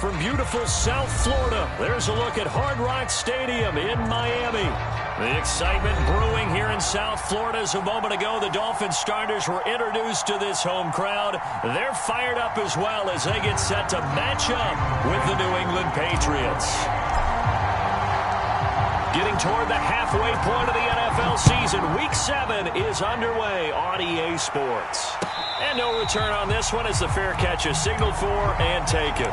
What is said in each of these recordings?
from beautiful South Florida. There's a look at Hard Rock Stadium in Miami. The excitement brewing here in South Florida as a moment ago the Dolphins starters were introduced to this home crowd. They're fired up as well as they get set to match up with the New England Patriots. Getting toward the halfway point of the NFL season, Week 7 is underway on EA Sports. And no return on this one as the fair catch is signaled for and taken.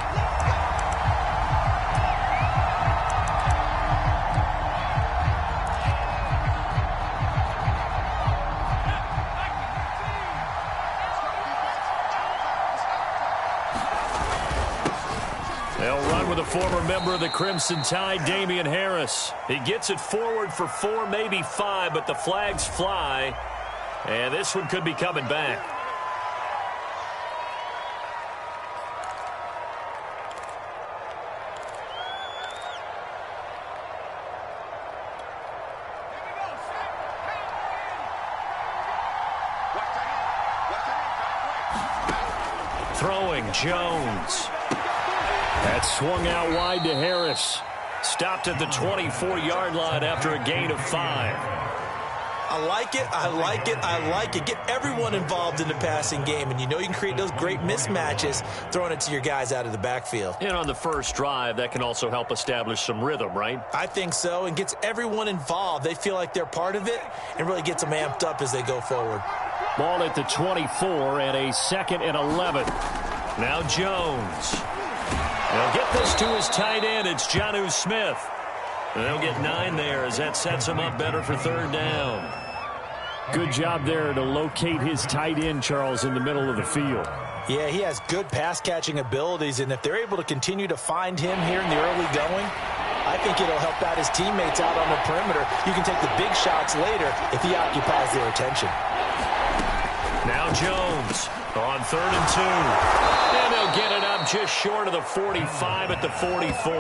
They'll run with a former member of the Crimson Tide, Damian Harris. He gets it forward for 4, maybe 5, but the flags fly. And this one could be coming back. Throwing, Jones. That swung out wide to Harris. Stopped at the 24-yard line after a gain of 5. I like it, I like it, I like it. Get everyone involved in the passing game, and you know you can create those great mismatches throwing it to your guys out of the backfield. And on the first drive, that can also help establish some rhythm, right? I think so, and gets everyone involved. They feel like they're part of it and really gets them amped up as they go forward. Ball at the 24 and a 2nd and 11. Now Jones. They'll get this to his tight end. It's Jonnu Smith. They'll get 9 there as that sets him up better for 3rd down. Good job there to locate his tight end, Charles, in the middle of the field. Yeah, he has good pass-catching abilities, and if they're able to continue to find him here in the early going, I think it'll help out his teammates out on the perimeter. You can take the big shots later if he occupies their attention. Now Jones on 3rd and 2. And they'll get it up just short of the 45 at the 44.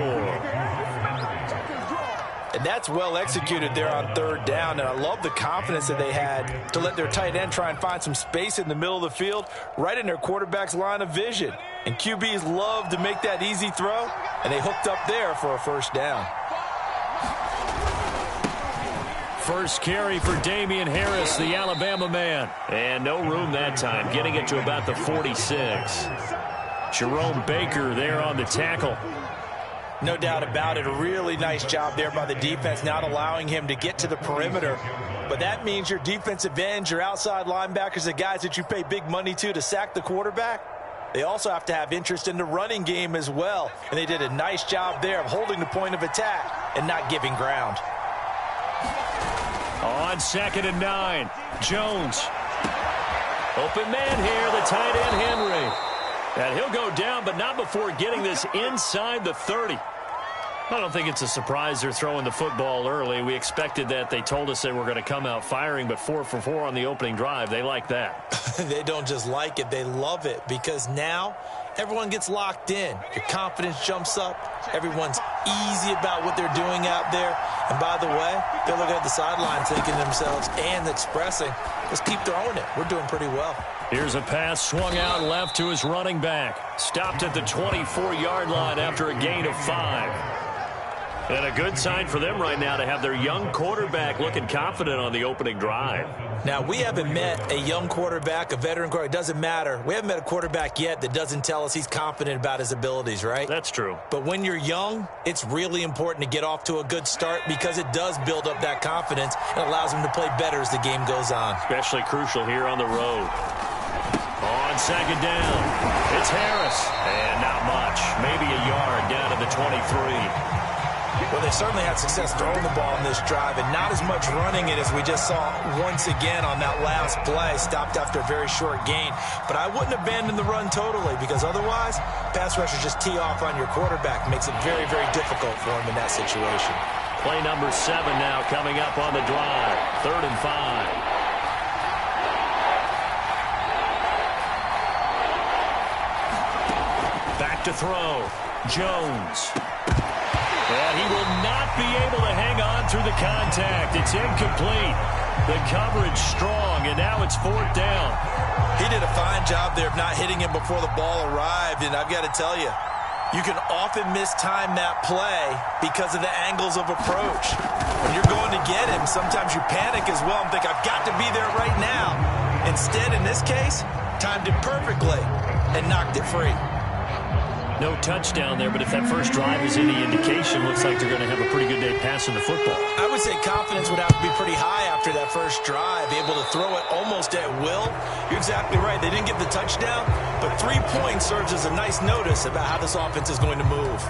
And that's well executed there on 3rd down. And I love the confidence that they had to let their tight end try and find some space in the middle of the field, right in their quarterback's line of vision. And QBs love to make that easy throw, and they hooked up there for a 1st down. First carry for Damian Harris, the Alabama man. And no room that time, getting it to about the 46. Jerome Baker there on the tackle. No doubt about it. A really nice job there by the defense, not allowing him to get to the perimeter. But that means your defensive ends, your outside linebackers, the guys that you pay big money to sack the quarterback, they also have to have interest in the running game as well. And they did a nice job there of holding the point of attack and not giving ground. On 2nd and 9, Jones. Open man here, the tight end Henry. And he'll go down, but not before getting this inside the 30. I don't think it's a surprise they're throwing the football early. We expected that. They told us they were going to come out firing, but 4 for 4 on the opening drive. They like that. They don't just like it, they love it, because now everyone gets locked in. Your confidence jumps up. Everyone's easy about what they're doing out there. And by the way, they're looking at the sidelines thinking to themselves and expressing, let's keep throwing it. We're doing pretty well. Here's a pass swung out left to his running back. Stopped at the 24-yard line after a gain of 5. And a good sign for them right now to have their young quarterback looking confident on the opening drive. Now, we haven't met a young quarterback, a veteran quarterback. It doesn't matter. We haven't met a quarterback yet that doesn't tell us he's confident about his abilities, right? That's true. But when you're young, it's really important to get off to a good start because it does build up that confidence and allows him to play better as the game goes on. Especially crucial here on the road. On 2nd down, it's Harris. And not much. Maybe a yard down to the 23. Well, they certainly had success throwing the ball in this drive and not as much running it as we just saw once again on that last play. Stopped after a very short gain. But I wouldn't abandon the run totally because otherwise, pass rushers just tee off on your quarterback. Makes it very, very difficult for him in that situation. Play number 7 now coming up on the drive. 3rd and 5. Back to throw. Jones. And he will not be able to hang on through the contact. It's incomplete. The coverage strong, and now it's 4th down. He did a fine job there of not hitting him before the ball arrived, and I've got to tell you, You can often mistime that play because of the angles of approach. When you're going to get him, sometimes you panic as well and think, I've got to be there right now. Instead, in this case, timed it perfectly and knocked it free. No touchdown there, but if that first drive is any indication, looks like they're going to have a pretty good day passing the football. I would say confidence would have to be pretty high after that first drive, able to throw it almost at will. You're exactly right. They didn't get the touchdown, but 3 points serves as a nice notice about how this offense is going to move.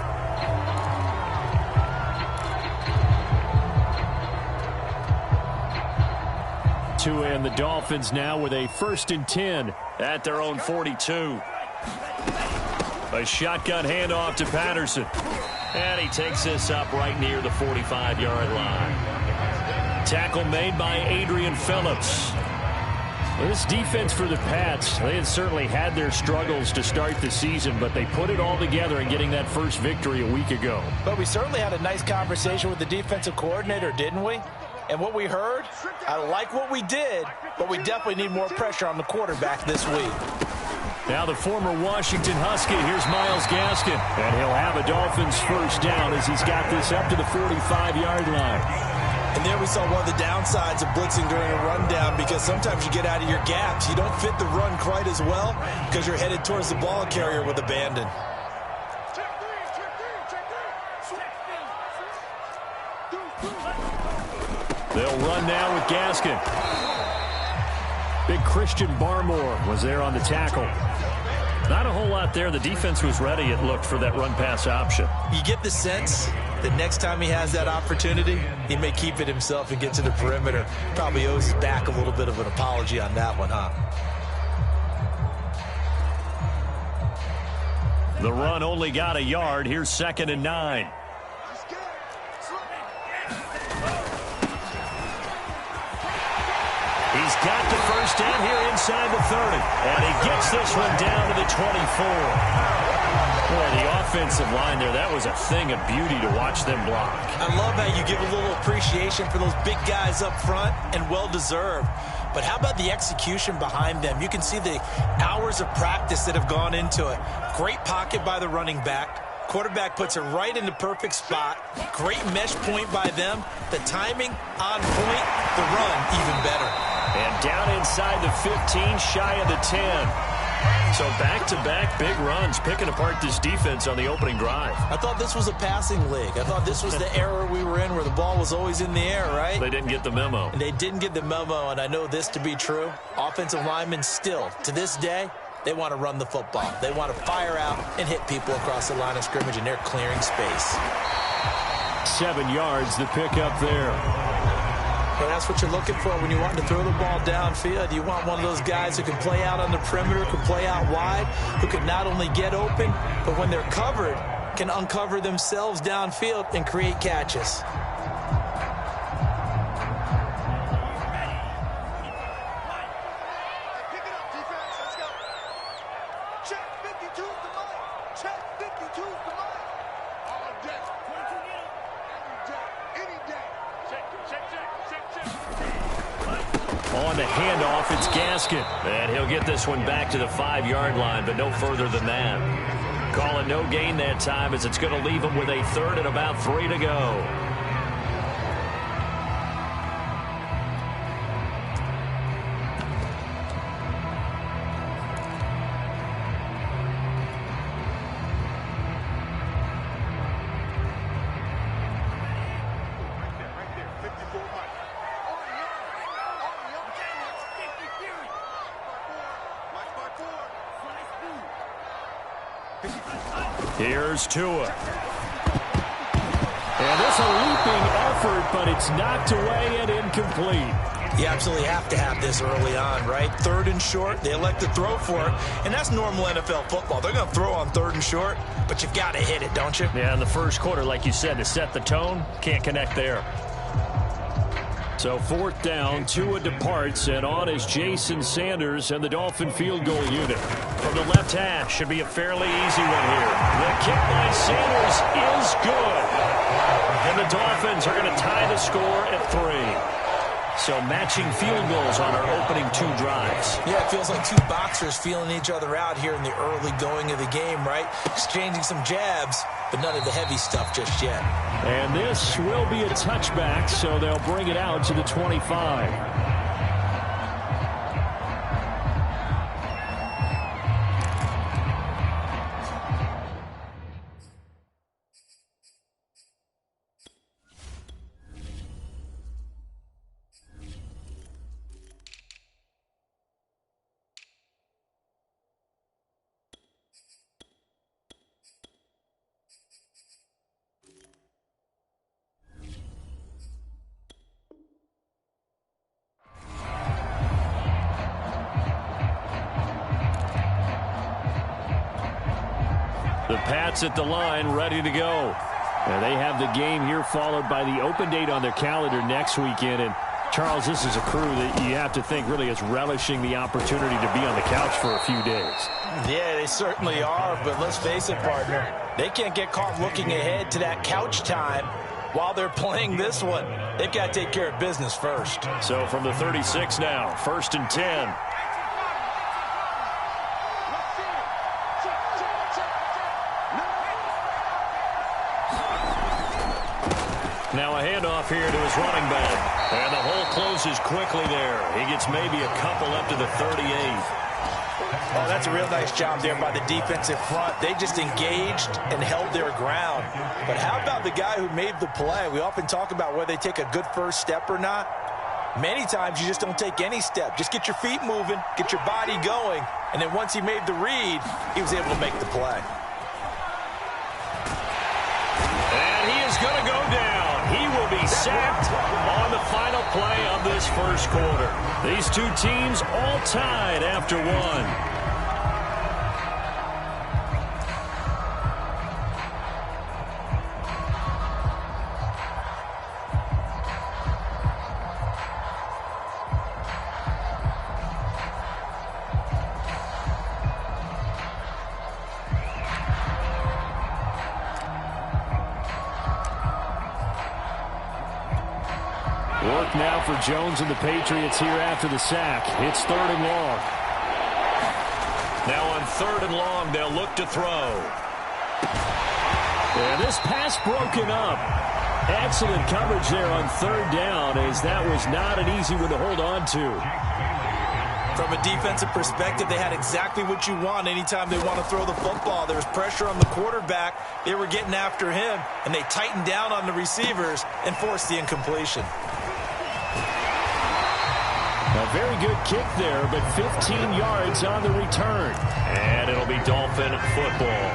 And the Dolphins now with a 1st and 10 at their own 42. A shotgun handoff to Patterson. And he takes this up right near the 45-yard line. Tackle made by Adrian Phillips. Well, this defense for the Pats, they had certainly had their struggles to start the season, but they put it all together in getting that first victory a week ago. But we certainly had a nice conversation with the defensive coordinator, didn't we? And what we heard, I like what we did, but we definitely need more pressure on the quarterback this week. Now the former Washington Husky, here's Myles Gaskin. And he'll have a Dolphins first down as he's got this up to the 45-yard line. And there we saw one of the downsides of blitzing during a rundown, because sometimes you get out of your gaps. You don't fit the run quite as well because you're headed towards the ball carrier with abandon. They'll run now with Gaskin. Big Christian Barmore was there on the tackle. Not a whole lot there. The defense was ready, it looked, for that run-pass option. You get the sense that next time he has that opportunity, he may keep it himself and get to the perimeter. Probably owes his back a little bit of an apology on that one, huh? The run only got a yard. Here's 2nd and 9. He's got the first down here inside the 30. And he gets this one down to the 24. Boy, the offensive line there, that was a thing of beauty to watch them block. I love how you give a little appreciation for those big guys up front, and well-deserved. But how about the execution behind them? You can see the hours of practice that have gone into it. Great pocket by the running back. Quarterback puts it right in the perfect spot. Great mesh point by them. The timing on point. The run even better. And down inside the 15, shy of the 10. So back-to-back big runs, picking apart this defense on the opening drive. I thought this was a passing league. I thought this was the era we were in where the ball was always in the air, right? They didn't get the memo. And they didn't get the memo, and I know this to be true. Offensive linemen still, to this day, they want to run the football. They want to fire out and hit people across the line of scrimmage, and they're clearing space. 7 yards, the pickup there. But that's what you're looking for when you want to throw the ball downfield. You want one of those guys who can play out on the perimeter, can play out wide, who can not only get open, but when they're covered, can uncover themselves downfield and create catches. On the handoff, it's Gaskin. And he'll get this one back to the 5-yard line, but no further than that. Call it no gain that time, as it's going to leave him with a 3rd and about 3 to go. Here's Tua. And this a leaping effort, but it's knocked away and incomplete. You absolutely have to have this early on, right? 3rd and short, they elect to throw for it, and that's normal NFL football. They're going to throw on 3rd and short, but you've got to hit it, don't you? Yeah, in the first quarter, like you said, to set the tone, can't connect there. So 4th down, Tua departs, and on is Jason Sanders and the Dolphin field goal unit. From the left hash, should be a fairly easy one here. The kick by Sanders is good. And the Dolphins are going to tie the score at 3. So matching field goals on our opening 2 drives. Yeah, it feels like 2 boxers feeling each other out here in the early going of the game, right? Exchanging some jabs, but none of the heavy stuff just yet. And this will be a touchback, so they'll bring it out to the 25. The Pats at the line, ready to go. And they have the game here followed by the open date on their calendar next weekend. And, Charles, this is a crew that you have to think really is relishing the opportunity to be on the couch for a few days. Yeah, they certainly are, but let's face it, partner. They can't get caught looking ahead to that couch time while they're playing this one. They've got to take care of business first. So from the 36 now, 1st and 10. Now a handoff here to his running back. And the hole closes quickly there. He gets maybe a couple up to the 38. Oh, that's a real nice job there by the defensive front. They just engaged and held their ground. But how about the guy who made the play? We often talk about whether they take a good first step or not. Many times you just don't take any step. Just get your feet moving, get your body going, and then once he made the read, he was able to make the play. And he is going to go down. He will be sacked on the final play of this first quarter. These 2 teams all tied after 1. Work now for Jones and the Patriots here after the sack. It's 3rd and long. Now on 3rd and long, they'll look to throw. And this pass broken up. Excellent coverage there on 3rd down, as that was not an easy one to hold on to. From a defensive perspective, they had exactly what you want anytime they want to throw the football. There was pressure on the quarterback. They were getting after him, and they tightened down on the receivers and forced the incompletion. A very good kick there, but 15 yards on the return. And it'll be Dolphin football.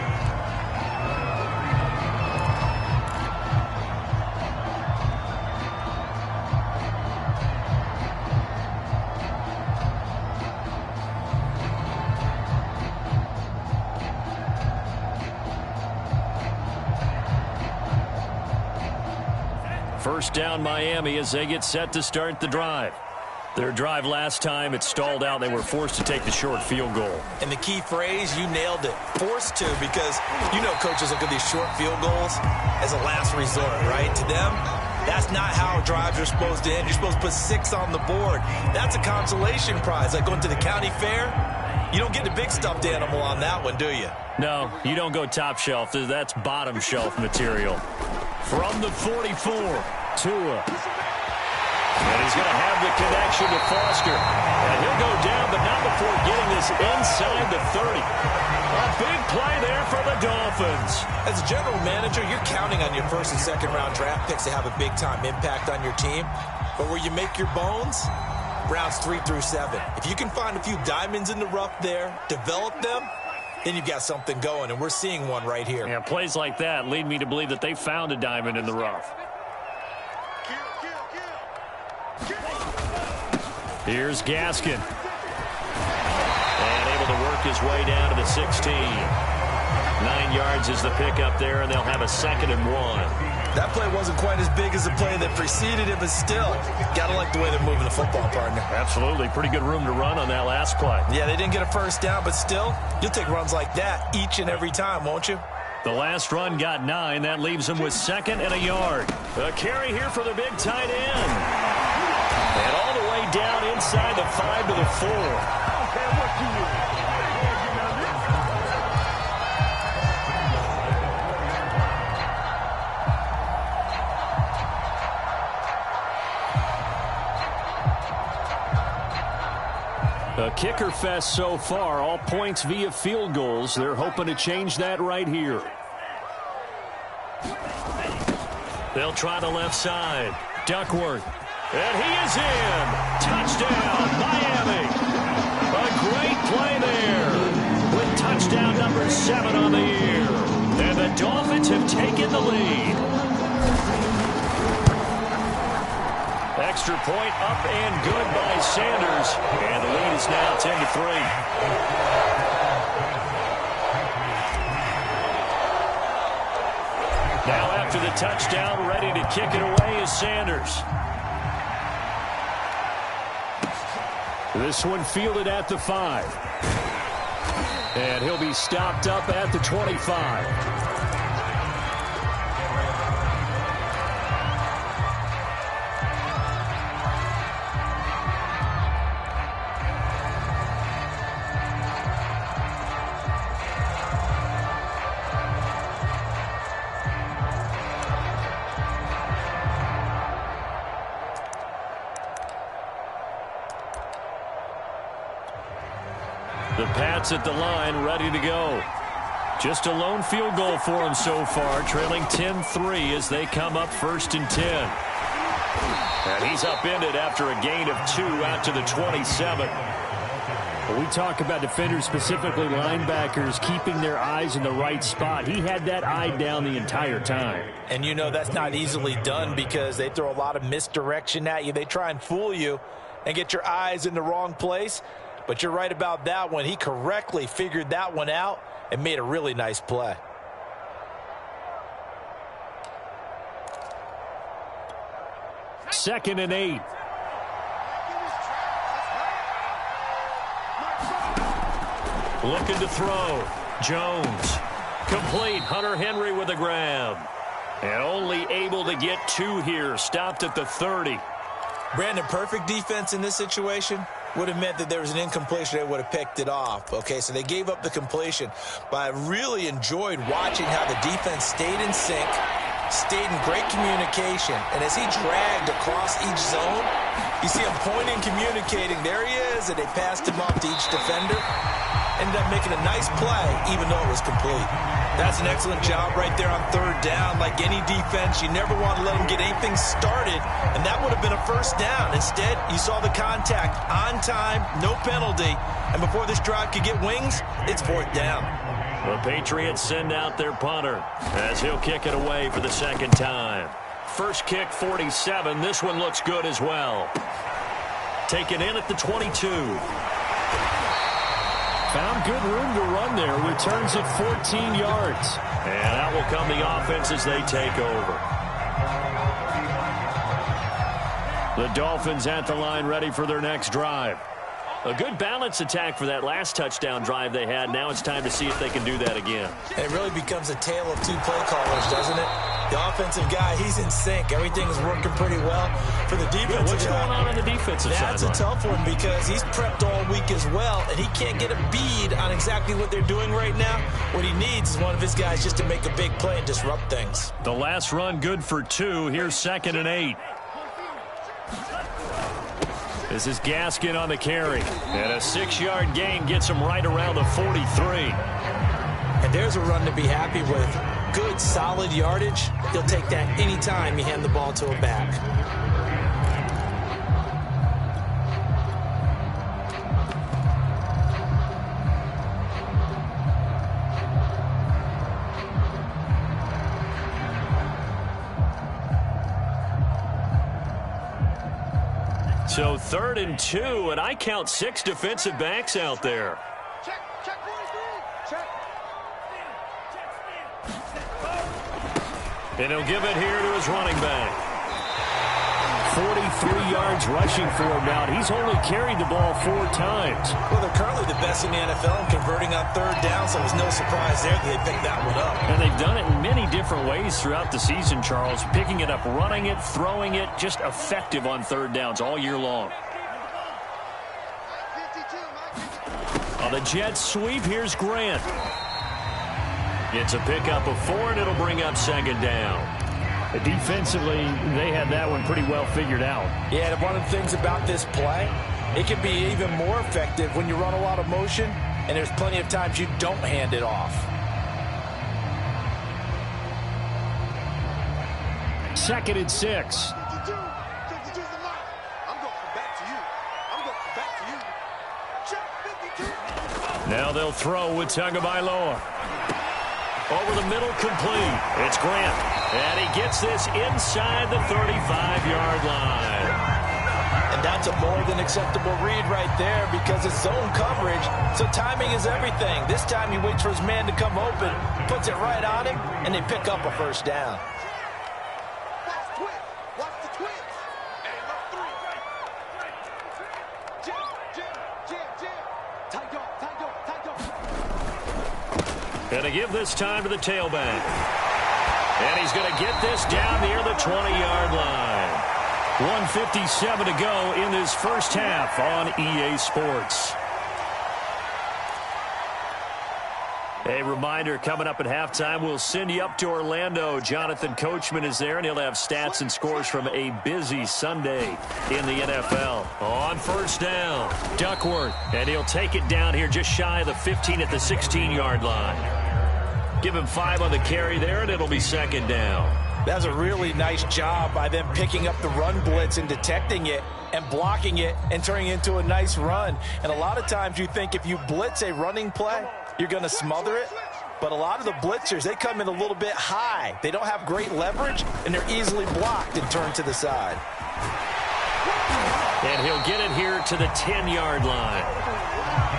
First down Miami as they get set to start the drive. Their drive last time, it stalled out. They were forced to take the short field goal. And the key phrase, you nailed it. Forced to, because you know coaches look at these short field goals as a last resort, right? To them, that's not how drives are supposed to end. You're supposed to put 6 on the board. That's a consolation prize. Like going to the county fair, you don't get the big stuffed animal on that one, do you? No, you don't go top shelf. That's bottom shelf material. From the 44, Tua. And he's going to have the connection to Foster. And he'll go down, but not before getting this inside the 30. A big play there for the Dolphins. As a general manager, you're counting on your first and second round draft picks to have a big-time impact on your team. But where you make your bones, rounds 3 through 7. If you can find a few diamonds in the rough there, develop them, then you've got something going, and we're seeing one right here. Yeah, plays like that lead me to believe that they found a diamond in the rough. Here's Gaskin. And able to work his way down to the 16. 9 yards is the pickup there, and they'll have a 2nd and 1. That play wasn't quite as big as the play that preceded it, but still, got to like the way they're moving the football, partner. Absolutely. Pretty good room to run on that last play. Yeah, they didn't get a first down, but still, you'll take runs like that each and every time, won't you? The last run got 9. That leaves them with 2nd and a yard. A carry here for the big tight end. And down inside the 5 to the 4. A kicker fest so far, all points via field goals. They're hoping to change that right here. They'll try the left side. Duckworth. And he is in. Touchdown, Miami. A great play there with touchdown number 7 on the year. And the Dolphins have taken the lead. Extra point up and good by Sanders. And the lead is now 10-3. Now after the touchdown, ready to kick it away is Sanders. This one fielded at the 5. And he'll be stopped up at the 25. The Pats at the line, ready to go. Just a lone field goal for them so far, trailing 10-3 as they come up 1st and 10. And he's upended after a gain of 2 out to the 27. When we talk about defenders, specifically linebackers, keeping their eyes in the right spot, he had that eye down the entire time. And you know that's not easily done because they throw a lot of misdirection at you. They try and fool you and get your eyes in the wrong place. But you're right about that one. He correctly figured that one out and made a really nice play. Second and 8. Looking to throw. Jones. Complete. Hunter Henry with a grab. And only able to get 2 here. Stopped at the 30. Brandon, perfect defense in this situation would have meant that there was an incompletion. They would have picked it off. Okay, so they gave up the completion. But I really enjoyed watching how the defense stayed in sync, stayed in great communication. And as he dragged across each zone, you see him pointing, communicating. There he is, and they passed him off to each defender. Ended up making a nice play, even though it was complete. That's an excellent job right there on 3rd down. Like any defense, you never want to let them get anything started, and that would have been a 1st down. Instead, you saw the contact on time, no penalty, and before this drive could get wings, it's 4th down. The Patriots send out their punter as he'll kick it away for the 2nd time. First kick, 47. This one looks good as well. Taken in at the 22. Found good room to run there. Returns it 14 yards. And out will come the offense as they take over. The Dolphins at the line, ready for their next drive. A good balance attack for that last touchdown drive they had. Now it's time to see if they can do that again. It really becomes a tale of 2 play callers, doesn't it? The offensive guy, he's in sync. Everything is working pretty well. For the defensive what's guy, going on the defensive side? That's a tough one because he's prepped all week as well, and he can't get a bead on exactly what they're doing right now. What he needs is one of his guys just to make a big play and disrupt things. The last run good for 2. Here's 2nd and 8. This is Gaskin on the carry. And a 6-yard gain gets him right around the 43. And there's a run to be happy with. Good, solid yardage. He'll take that anytime you hand the ball to a back. So 3rd and 2, and I count 6 defensive backs out there. Check 43. Check. And he'll give it here to his running back. 43 yards rushing for him now. He's only carried the ball 4 times. Well, they're currently the best in the NFL in converting on 3rd down, so it was no surprise there that they picked that one up. And they've done it in many different ways throughout the season, Charles. Picking it up, running it, throwing it, just effective on 3rd downs all year long. On the jet sweep, here's Grant. It's a pickup of 4, and it'll bring up second down. Defensively, they had that one pretty well figured out. Yeah, and one of the things about this play, it can be even more effective when you run a lot of motion, and there's plenty of times you don't hand it off. Second and 6. Now they'll throw with Tagovailoa. Over the middle, complete. It's Grant. And he gets this inside the 35-yard line. And that's a more than acceptable read right there because it's zone coverage, so timing is everything. This time he waits for his man to come open, puts it right on him, and they pick up a first down. Going to give this time to the tailback. And he's going to get this down near the 20-yard line. 1:57 to go in this first half on EA Sports. A reminder, coming up at halftime, we'll send you up to Orlando. Jonathan Coachman is there, and he'll have stats and scores from a busy Sunday in the NFL. On first down, Duckworth, and he'll take it down here just shy of the 15 at the 16-yard line. Give him 5 on the carry there, and it'll be second down. That's a really nice job by them picking up the run blitz and detecting it and blocking it and turning it into a nice run. And a lot of times you think if you blitz a running play, you're going to smother it. But a lot of the blitzers, they come in a little bit high. They don't have great leverage, and they're easily blocked and turned to the side. And he'll get it here to the 10-yard line.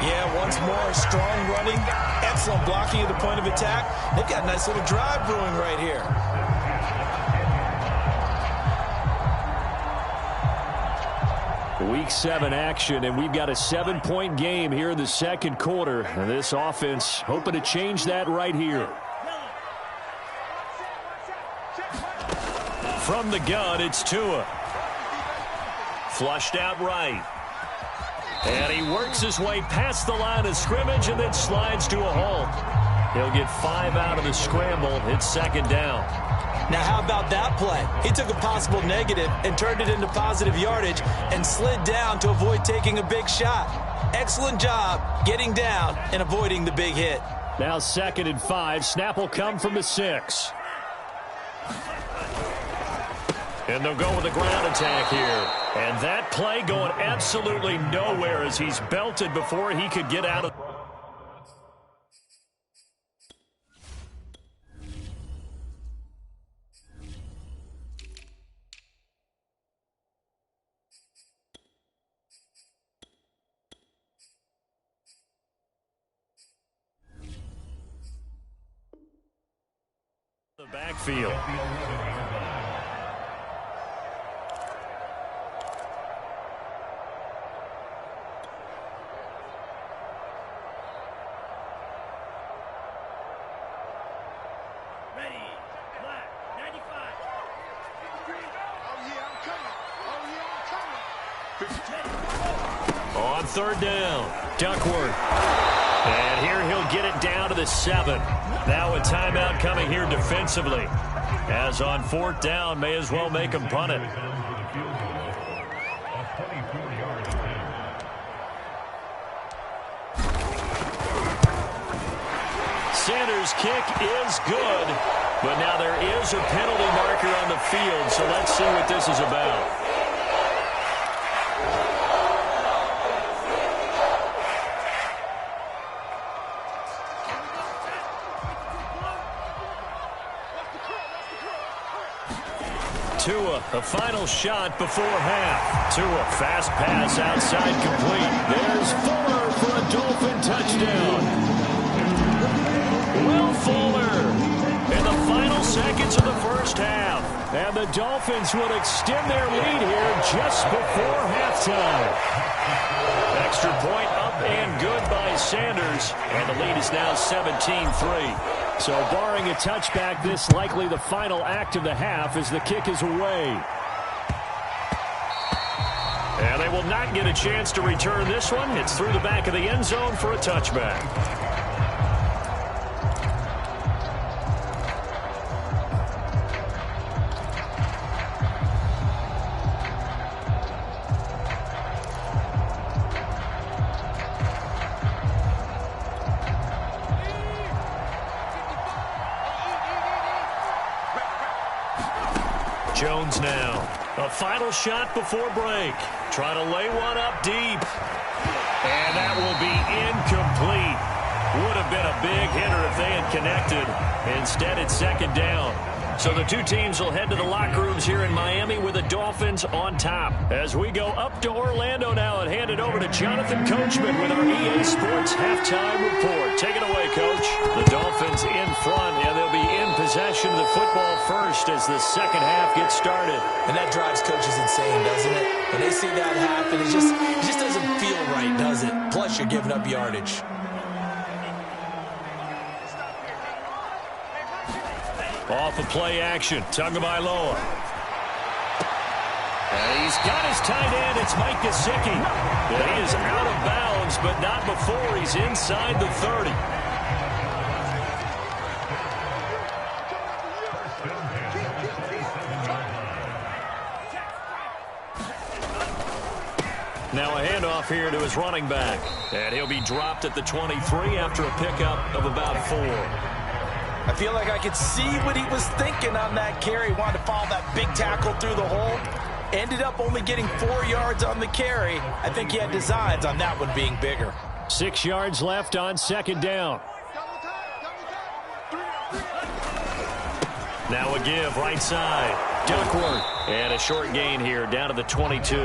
Yeah, once more, strong running, excellent blocking at the point of attack. They've got a nice little drive brewing right here. Week 7 action, and we've got a 7-point game here in the second quarter. And this offense hoping to change that right here. From the gun, it's Tua. Flushed out right. And he works his way past the line of scrimmage and then slides to a halt. He'll get 5 out of the scramble. It's second down. Now, how about that play? He took a possible negative and turned it into positive yardage and slid down to avoid taking a big shot. Excellent job getting down and avoiding the big hit. Now 2nd and 5. Snap will come from the 6. And they'll go with the ground attack here. And that play going absolutely nowhere as he's belted before he could get out of the backfield. On third down, Duckworth. And here he'll get it down to the 7. Now a timeout coming here defensively. As on 4th down, may as well make him punt it. Sanders' kick is good, but now there is a penalty marker on the field, so let's see what this is about. Tua, a final shot before half. Tua, fast pass outside complete. There's Fuller for a Dolphin touchdown. Will Fuller in the final seconds of the first half. And the Dolphins will extend their lead here just before halftime. Extra point up and good by Sanders. And the lead is now 17-3. So barring a touchback, this likely the final act of the half as the kick is away. And they will not get a chance to return this one. It's through the back of the end zone for a touchback. Jones now. A final shot before break. Trying to lay one up deep. And that will be incomplete. Would have been a big hitter if they had connected. Instead, it's second down. So the two teams will head to the locker rooms here in Miami with the Dolphins on top. As we go up to Orlando now and hand it over to Jonathan Coachman with our EA Sports halftime report. Take it away, Coach. The Dolphins in front, and they'll be in possession of the football first as the second half gets started. And that drives coaches insane, doesn't it? When they see that happen, it just doesn't feel right, does it? Plus, you're giving up yardage. Off of play action, Tagovailoa. And he's got his tight end. It's Mike Gesicki. He is out of bounds, but not before he's inside the 30. Now a handoff here to his running back. And he'll be dropped at the 23 after a pickup of about 4. I feel like I could see what he was thinking on that carry. Wanted to follow that big tackle through the hole. Ended up only getting 4 yards on the carry. I think he had designs on that one being bigger. 6 yards left on second down. Now a give right side. Duckworth. And a short gain here down to the 22.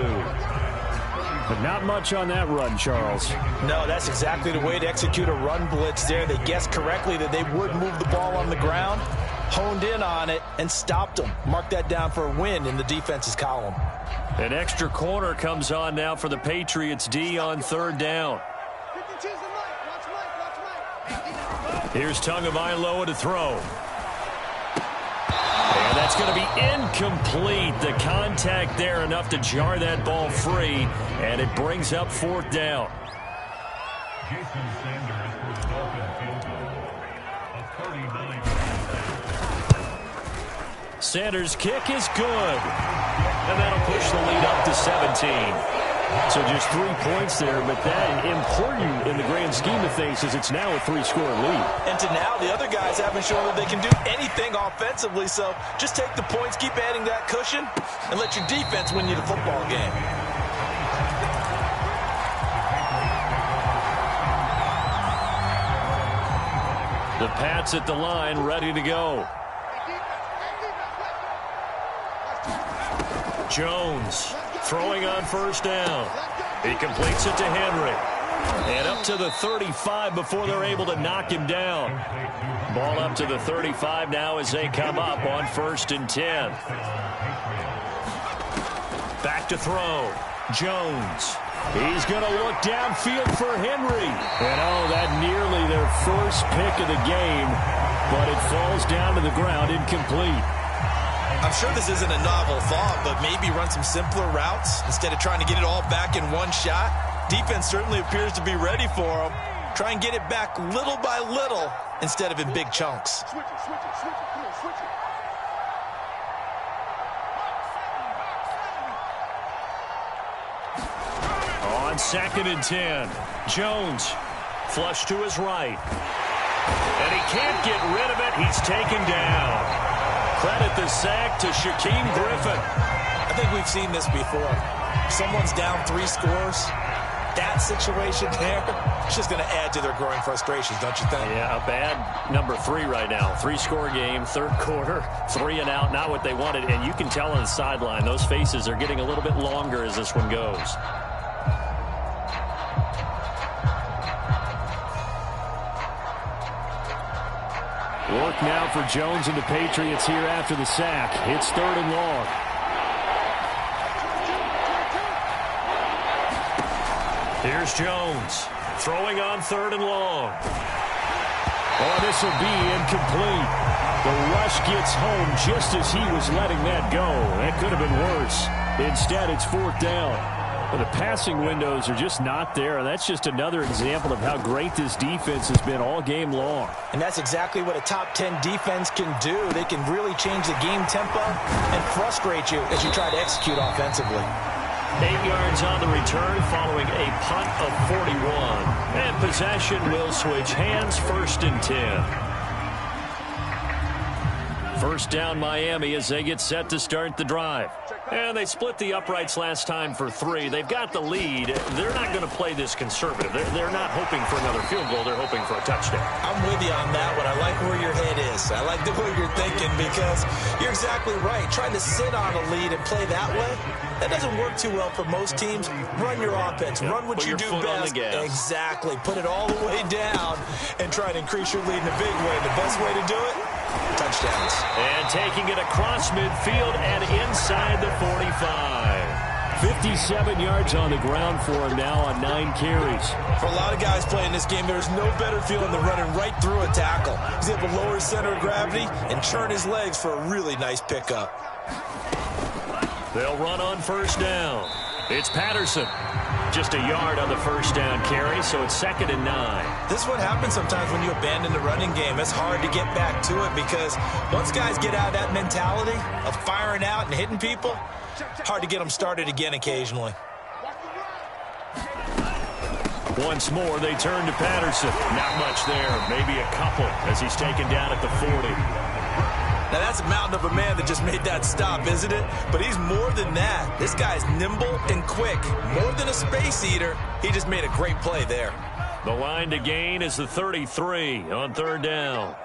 But not much on that run, Charles. No, that's exactly the way to execute a run blitz there. They guessed correctly that they would move the ball on the ground, honed in on it, and stopped them. Mark that down for a win in the defense's column. An extra corner comes on now for the Patriots D on third down. Here's Tagovailoa to throw. And that's going to be incomplete. The contact there enough to jar that ball free, and it brings up fourth down. Sanders' kick is good, and that'll push the lead up to 17. So just 3 points there, but that important in the grand scheme of things is it's now a 3-score lead. And to now, the other guys haven't shown that they can do anything offensively, so just take the points, keep adding that cushion, and let your defense win you the football game. The Pats at the line, ready to go. Jones throwing on first down. He completes it to Henry. And up to the 35 before they're able to knock him down. Ball up to the 35 now as they come up on 1st and 10. Back to throw. Jones. He's going to look downfield for Henry. And that nearly their first pick of the game. But it falls down to the ground incomplete. I'm sure this isn't a novel thought, but maybe run some simpler routes instead of trying to get it all back in one shot. Defense certainly appears to be ready for them. Try and get it back little by little instead of in big chunks. On 2nd and 10, Jones flush to his right. And he can't get rid of it. He's taken down. Credit the sack to Shaquem Griffin. I think we've seen this before. Someone's down 3 scores. That situation there, it's just going to add to their growing frustrations, don't you think? Yeah, a bad number 3 right now. 3-score game, third quarter, 3 and out, not what they wanted. And you can tell on the sideline, those faces are getting a little bit longer as this one goes. Work now for Jones and the Patriots here after the sack. It's 3rd and long. Here's Jones throwing on 3rd and long. This will be incomplete. The rush gets home just as he was letting that go. That could have been worse. Instead, it's 4th down. Well, the passing windows are just not there, and that's just another example of how great this defense has been all game long. And that's exactly what a top 10 defense can do. They can really change the game tempo and frustrate you as you try to execute offensively. 8 yards on the return following a punt of 41. And possession will switch hands, 1st and 10. First down Miami as they get set to start the drive. And they split the uprights last time for 3. They've got the lead. They're not going to play this conservative. They're not hoping for another field goal. They're hoping for a touchdown. I'm with you on that one. I like where your head is. I like the way you're thinking because you're exactly right. Trying to sit on a lead and play that way, that doesn't work too well for most teams. Run your offense. Run what you do best. Exactly. Put it all the way down and try to increase your lead in a big way. The best way to do it? Touchdowns. And taking it across midfield and inside the 45. 57 yards on the ground for him now on 9 carries. For a lot of guys playing this game, there's no better feeling than running right through a tackle. He's able to lower his center of gravity and turn his legs for a really nice pickup. They'll run on 1st down. It's Patterson. Just a yard on the 1st down carry, so it's 2nd and 9. This is what happens sometimes when you abandon the running game. It's hard to get back to it because once guys get out of that mentality of firing out and hitting people, hard to get them started again occasionally. Once more, they turn to Patterson. Not much there, maybe a couple as he's taken down at the 40. Now, that's a mountain of a man that just made that stop, isn't it? But he's more than that. This guy's nimble and quick. More than a space eater, he just made a great play there. The line to gain is the 33 on 3rd down.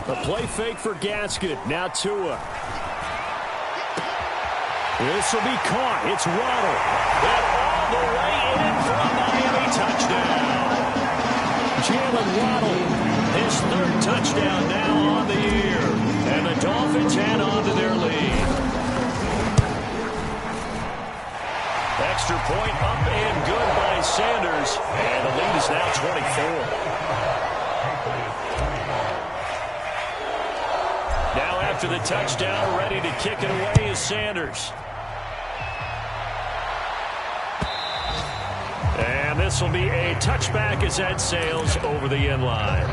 A play fake for Gasket. Now Tua. This will be caught. It's Waddle. And all the way in for a Miami touchdown. Jalen Waddle. His 3rd touchdown now on the year. And the Dolphins head on to their lead. Extra point up and good by Sanders. And the lead is now 24. Now after the touchdown, ready to kick it away is Sanders. And this will be a touchback as that sails over the end line.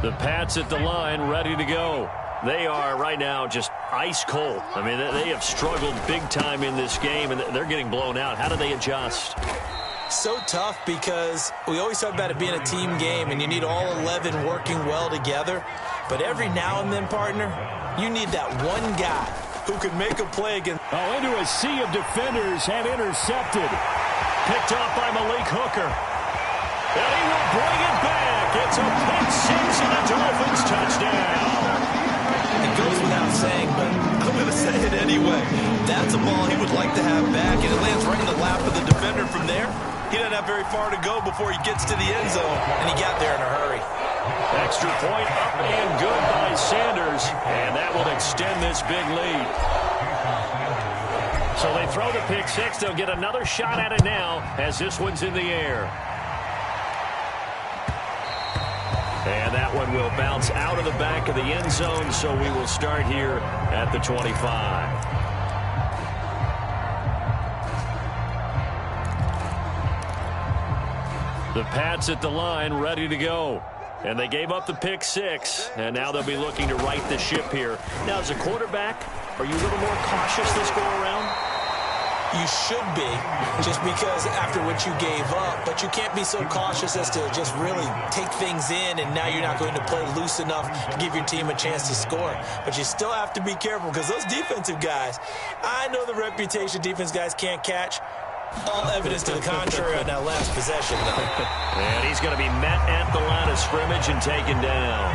The Pats at the line, ready to go. They are right now just ice cold. I mean, they have struggled big time in this game, and they're getting blown out. How do they adjust? So tough because we always talk about it being a team game, and you need all 11 working well together. But every now and then, partner, you need that one guy who can make a play against. Oh, into a sea of defenders and intercepted. Picked off by Malik Hooker. And he will bring it back. It's a pick 6 and a Dolphins touchdown. It goes without saying, but I'm going to say it anyway. That's a ball he would like to have back, and it lands right in the lap of the defender from there. He doesn't have very far to go before he gets to the end zone, and he got there in a hurry. Extra point up and good by Sanders, and that will extend this big lead. So they throw the pick 6. They'll get another shot at it now as this one's in the air. And that one will bounce out of the back of the end zone, so we will start here at the 25. The Pats at the line, ready to go. And they gave up the pick 6, and now they'll be looking to right the ship here. Now, as a quarterback, are you a little more cautious this go-around? You should be, just because after what you gave up, but you can't be so cautious as to just really take things in, and now you're not going to play loose enough to give your team a chance to score. But you still have to be careful, because those defensive guys, I know the reputation defense guys can't catch. All evidence to the contrary on that last possession, though. And he's going to be met at the line of scrimmage and taken down.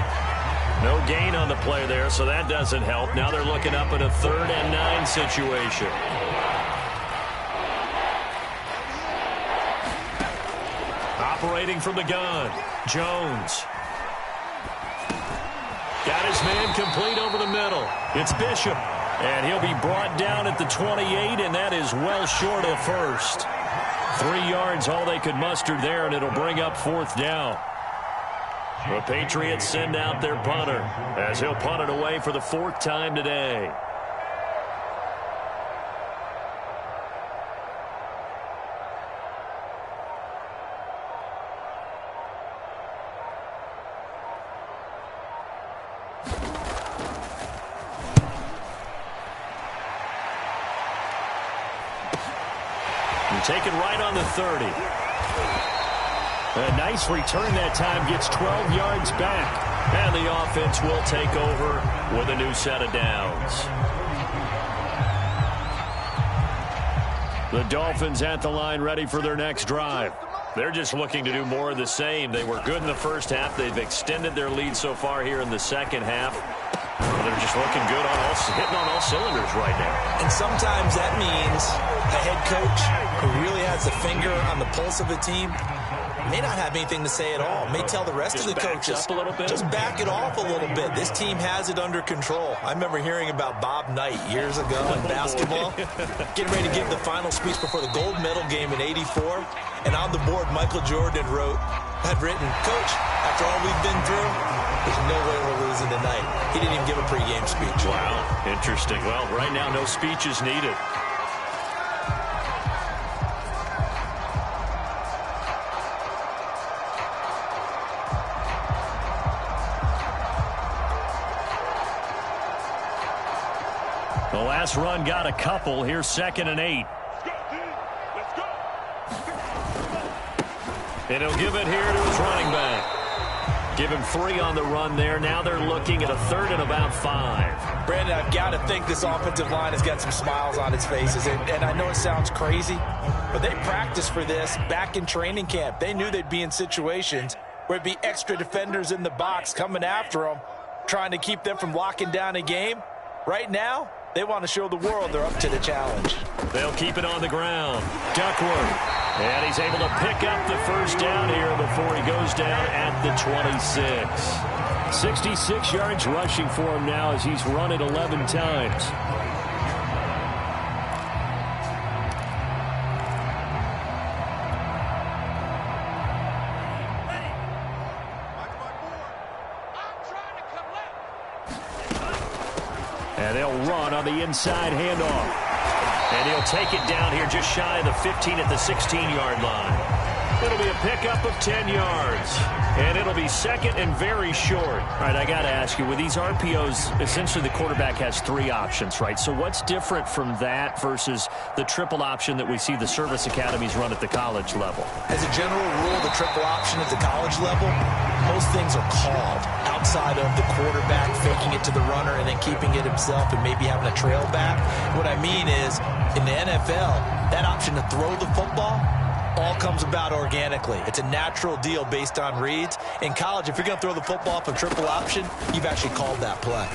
No gain on the play there, so that doesn't help. Now they're looking up at a 3rd and 9 situation. Operating from the gun, Jones. Got his man complete over the middle. It's Bishop. And he'll be brought down at the 28, and that is well short of the first. 3 yards, all they could muster there, and it'll bring up 4th down. The Patriots send out their punter as he'll punt it away for the 4th time today. Taken right on the 30. A nice return that time, gets 12 yards back. And the offense will take over with a new set of downs. The Dolphins at the line ready for their next drive. They're just looking to do more of the same. They were good in the first half. They've extended their lead so far here in the second half. They're just looking good, hitting on all cylinders right now. And sometimes that means a head coach who really has the finger on the pulse of a team may not have anything to say at all. May tell the rest of the coaches, just back it off a little bit. This team has it under control. I remember hearing about Bob Knight years ago in basketball, getting ready to give the final speech before the gold medal game in '84. And on the board, Michael Jordan had written, "Coach, after all we've been through, there's no way we're losing tonight." He didn't even give a pregame speech. Wow, interesting. Well, right now, no speech is needed. The last run got a couple. Here's 2nd and 8. And he'll give it here to his running back. Give him 3 on the run there. Now they're looking at a 3rd and about 5. Brandon, I've got to think this offensive line has got some smiles on its faces. And I know it sounds crazy, but they practiced for this back in training camp. They knew they'd be in situations where it'd be extra defenders in the box coming after them, trying to keep them from locking down a game. Right now, they want to show the world they're up to the challenge. They'll keep it on the ground. Duckworth. And he's able to pick up the first down here before he goes down at the 26. 66 yards rushing for him now as he's run it 11 times. And they'll run on the inside handoff. And he'll take it down here just shy of the 15 at the 16-yard line. It'll be a pickup of 10 yards. And it'll be 2nd and very short. All right, I got to ask you, with these RPOs, essentially the quarterback has 3 options, right? So what's different from that versus the triple option that we see the service academies run at the college level? As a general rule, the triple option at the college level, most things are called outside of the quarterback faking it to the runner and then keeping it himself and maybe having a trail back. What I mean is, in the NFL, that option to throw the football all comes about organically. It's a natural deal based on reads. In college, if you're going to throw the football from triple option, you've actually called that play.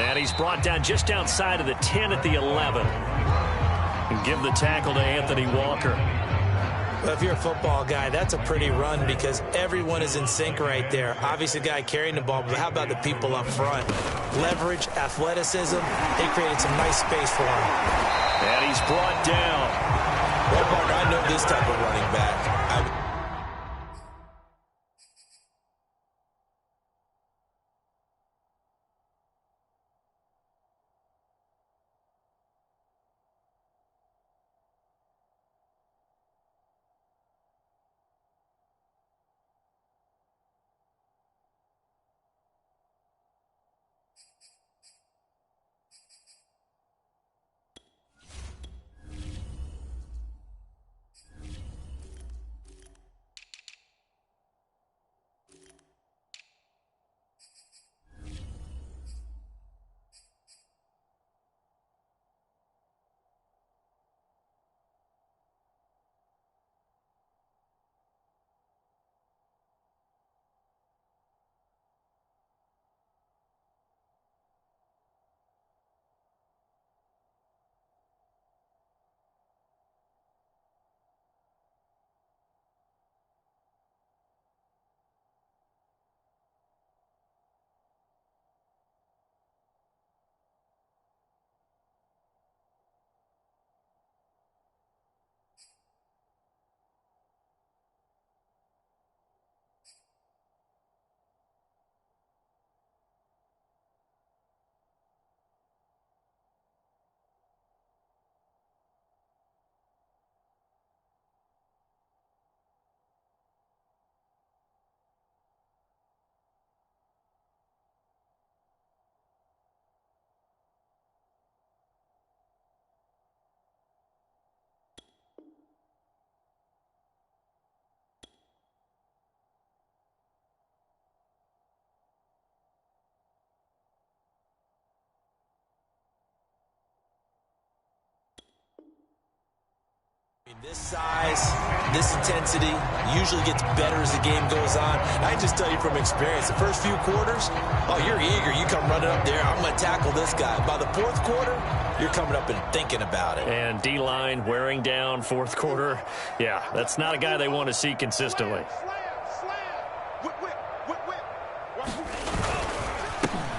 And he's brought down just outside of the 10 at the 11. And give the tackle to Anthony Walker. Well, if you're a football guy, that's a pretty run because everyone is in sync right there. Obviously, the guy carrying the ball, but how about the people up front? Leverage, athleticism, they created some nice space for him. And he's brought down. Well, Mark, I know this type of running back. This size, this intensity usually gets better as the game goes on. I can just tell you from experience, the first few quarters, oh, you're eager. You come running up there, I'm going to tackle this guy. By the fourth quarter, you're coming up and thinking about it. And D-line wearing down fourth quarter. Yeah, that's not a guy they want to see consistently.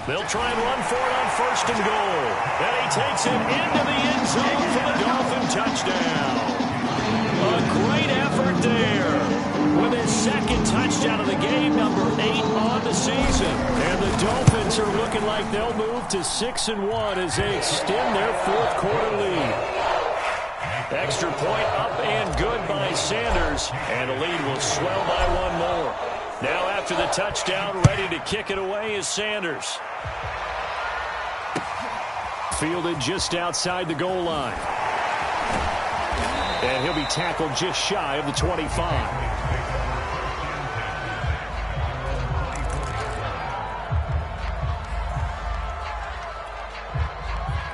They'll try and run for it on first and goal. And he takes it into the end zone for the Dolphin touchdown. A great effort there with his second touchdown of the game, number 8 on the season. And the Dolphins are looking like they'll move to 6-1 as they extend their fourth quarter lead. Extra point up and good by Sanders, and the lead will swell by one more. Now after the touchdown, ready to kick it away is Sanders. Fielded just outside the goal line. And he'll be tackled just shy of the 25.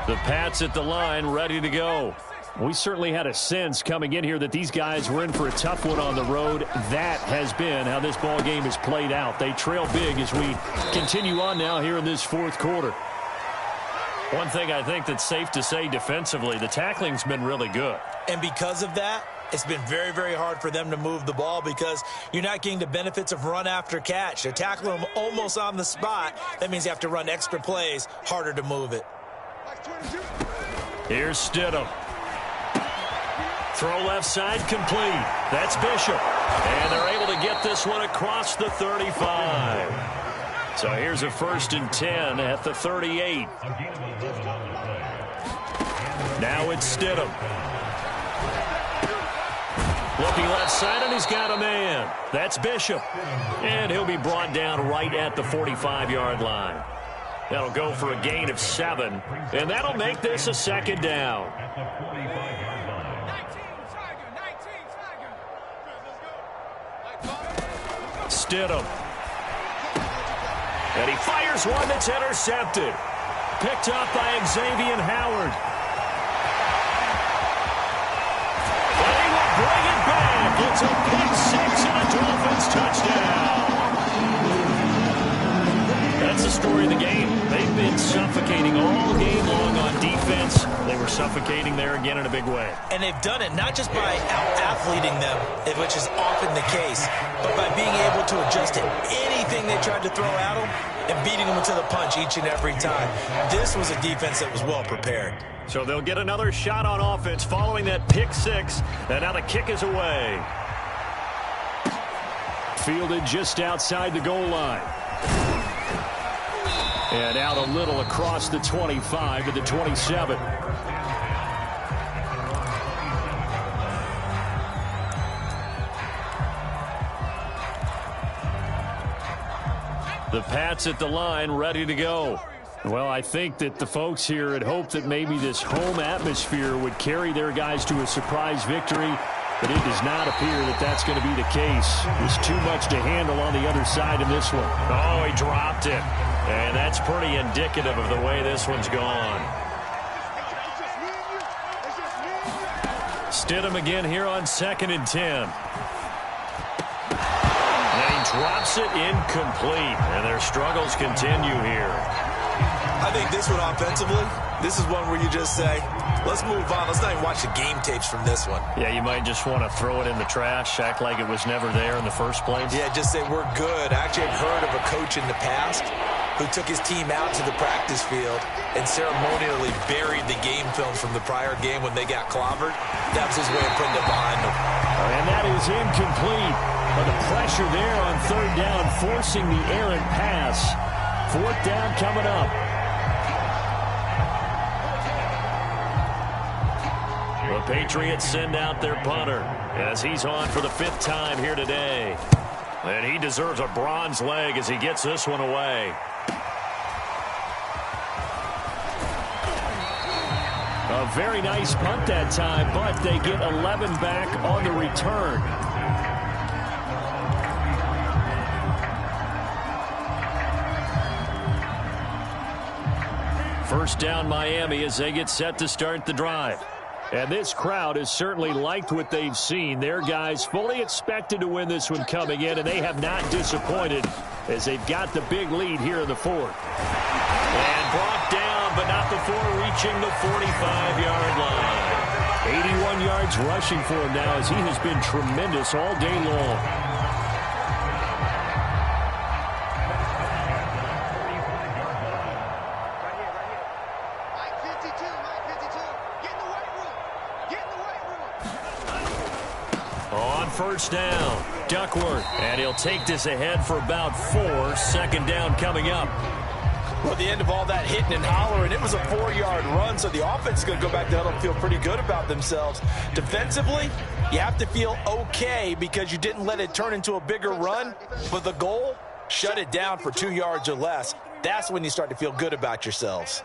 The Pats at the line, ready to go. We certainly had a sense coming in here that these guys were in for a tough one on the road. That has been how this ball game has played out. They trail big as we continue on now here in this fourth quarter. One thing I think that's safe to say defensively, the tackling's been really good. And because of that, it's been very, very hard for them to move the ball because you're not getting the benefits of run after catch. They're tackling them almost on the spot. That means you have to run extra plays, harder to move it. Here's Stidham. Throw left side complete. That's Bishop. And they're able to get this one across the 35. So here's a 1st and 10 at the 38. Now it's Stidham. Looking left side, and he's got a man. That's Bishop. And he'll be brought down right at the 45-yard line. That'll go for a gain of 7. And that'll make this a 2nd down. Stidham. And he fires one that's intercepted. Picked up by Xavier Howard. And he will bring it back. It's a pick 6 and a Dolphins touchdown. That's the story of the game. They've been suffocating all game long on defense. They were suffocating there again in a big way. And they've done it not just by out-athleting them, which is often the case, but by being able to adjust to anything they tried to throw at them and beating them to the punch each and every time. This was a defense that was well prepared. So they'll get another shot on offense following that pick 6, and now the kick is away. Fielded just outside the goal line. And out a little across the 25 to the 27. The Pats at the line, ready to go. Well, I think that the folks here had hoped that maybe this home atmosphere would carry their guys to a surprise victory, but it does not appear that that's going to be the case. There's too much to handle on the other side of this one. Oh, he dropped it. And that's pretty indicative of the way this one's gone. Stidham again here on 2nd and 10. And he drops it incomplete. And their struggles continue here. I think this one offensively, this is one where you just say, let's move on. Let's not even watch the game tapes from this one. Yeah, you might just want to throw it in the trash, act like it was never there in the first place. Yeah, just say we're good. I actually have heard of a coach in the past who took his team out to the practice field and ceremonially buried the game films from the prior game when they got clobbered. That was his way of putting it behind them. And that is incomplete. But the pressure there on 3rd down, forcing the errant pass. 4th down coming up. The Patriots send out their punter as he's on for the 5th time here today. And he deserves a bronze leg as he gets this one away. A very nice punt that time, but they get 11 back on the return. First down Miami as they get set to start the drive. And this crowd has certainly liked what they've seen. Their guys fully expected to win this one coming in, and they have not disappointed as they've got the big lead here in the fourth. And brought down, but not before reaching the 45-yard line. 81 yards rushing for him now as he has been tremendous all day long. First down, Duckworth, and he'll take this ahead for about 4. Second down coming up. Well, at the end of all that hitting and hollering, it was a 4-yard run, so the offense is going to go back to huddle and feel pretty good about themselves. Defensively, you have to feel okay because you didn't let it turn into a bigger run, but the goal, shut it down for 2 yards or less. That's when you start to feel good about yourselves.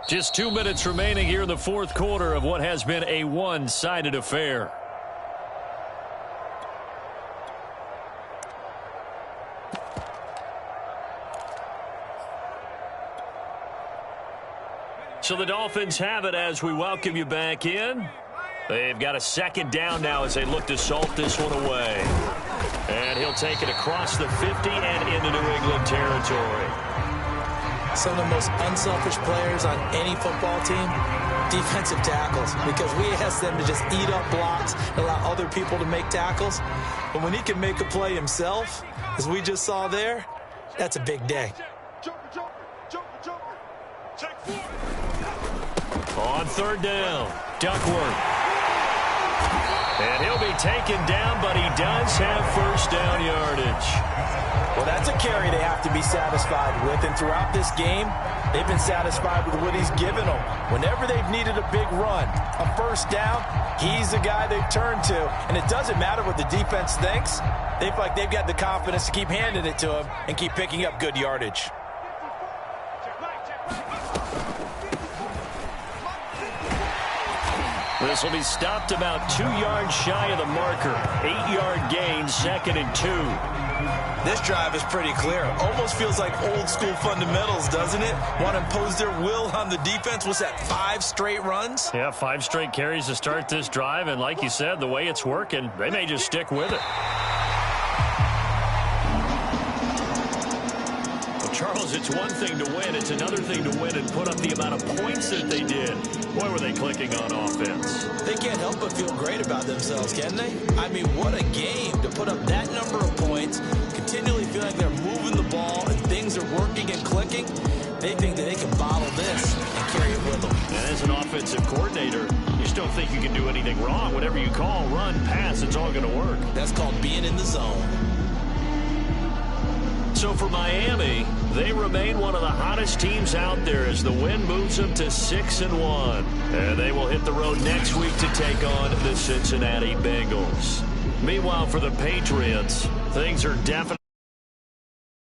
Just 2 minutes remaining here in the fourth quarter of what has been a one-sided affair. So the Dolphins have it as we welcome you back in. They've got a second down now as they look to salt this one away. And he'll take it across the 50 and into New England territory. Some of the most unselfish players on any football team, defensive tackles, because we ask them to just eat up blocks and allow other people to make tackles. But when he can make a play himself, as we just saw there, that's a big day. On third down, Duckworth. And he'll be taken down, but he does have first down yardage. Well, that's a carry they have to be satisfied with, and throughout this game, they've been satisfied with what he's given them. Whenever they've needed a big run, a first down, he's the guy they've turned to, and it doesn't matter what the defense thinks. They feel like they've got the confidence to keep handing it to him and keep picking up good yardage. This will be stopped about 2 yards shy of the marker. 8-yard gain, 2nd and 2. This drive is pretty clear. Almost feels like old school fundamentals, doesn't it? Want to impose their will on the defense. What's that, 5 straight runs? Yeah, 5 straight carries to start this drive. And like you said, the way it's working, they may just stick with it. Well, Charles, it's one thing to win. It's another thing to win and put up the amount of points that they did. Boy, were they clicking on offense. They can't help but feel great about themselves, can they? I mean, what a game to put up that number of points, continually feel like they're moving the ball and things are working and clicking. They think that they can bottle this and carry it with them. And as an offensive coordinator, you just don't think you can do anything wrong. Whatever you call, run, pass, it's all going to work. That's called being in the zone. So for Miami, they remain one of the hottest teams out there as the win moves them to 6-1. And they will hit the road next week to take on the Cincinnati Bengals. Meanwhile, for the Patriots, things are definitely